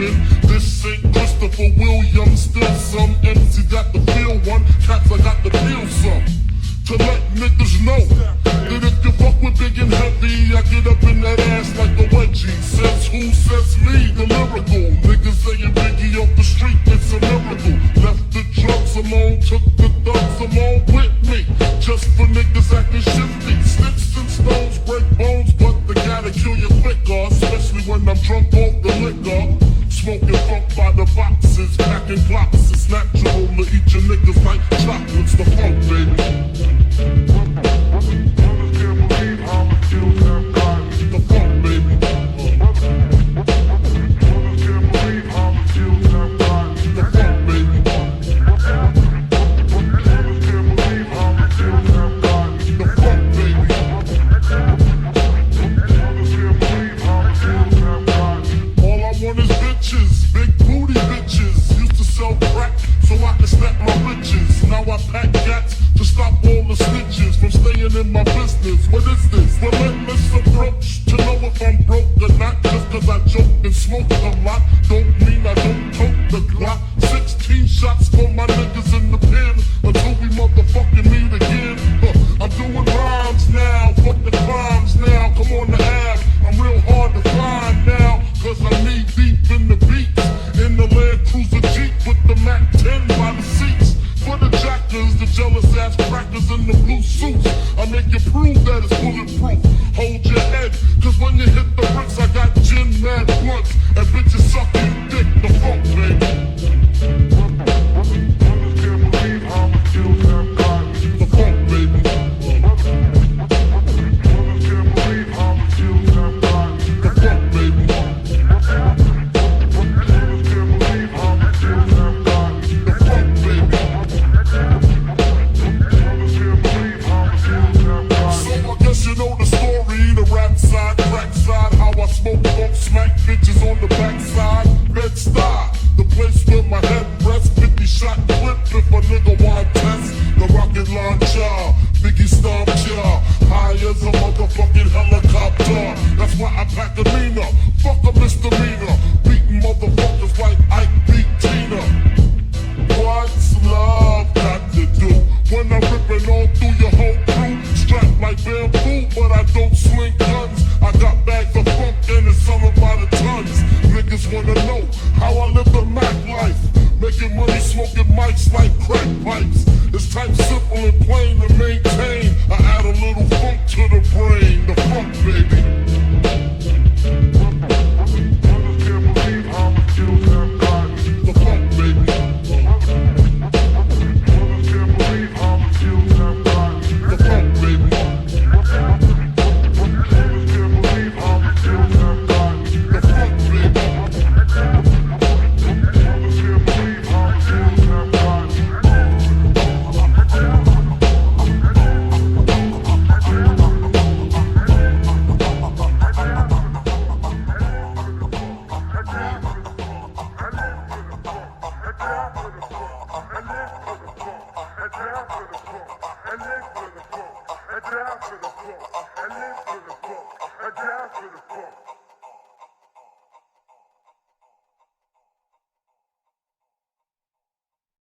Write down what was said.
rhyming. This ain't Christopher Williams, still some MC got the feel one, cats I got the feel some. To let niggas know that if you fuck with big and heavy, I get up in that ass like a wedgie. Says who? Says me, the lyrical. Niggas saying Biggie off the street, it's a miracle. Left the drugs alone, took the thugs along with me. Just for niggas acting shifty. Sticks and stones break bones, but they gotta kill you quicker. Especially when I'm drunk off the liquor. Smoking funk by the boxes, packing blocks. It's natural to eat your niggas like chocolates. The funk, baby. The funk, baby. In my business, what is this? Relentless approach to know if I'm broke or not. Just cause I joke and smoke a lot don't mean I don't tote the Glock. 16 shots for my niggas in the pen until we motherfucking meet again. I'm doing rhymes now, fuck the crimes now. Come on the Ave, I'm real hard to find now. Cause I'm knee deep in the beats, in the Land Cruiser Jeep with the Mac 10 by the seats. For the jackers, the jealous ass crackers in the blue suits, I make you prove that it's bulletproof. Hold your head, cause when you hit the bricks, I got gin mad blunts and bitches sucking dick. The funk, baby. The funk, baby. The funk, baby. Smoke funk, smack bitches on the backside. Bed-Stuy, the place where my head rests. 50 shot clip if a nigga want test. The rocket launcher, Biggie stomp ya. High as a motherfucking helicopter. That's why I pack a Nina. Fuck a misdemeanor. Beating motherfuckers like Ike beat Tina. What's love got to do when I'm ripping all through your whole crew? Strapped like bamboo, but I don't swing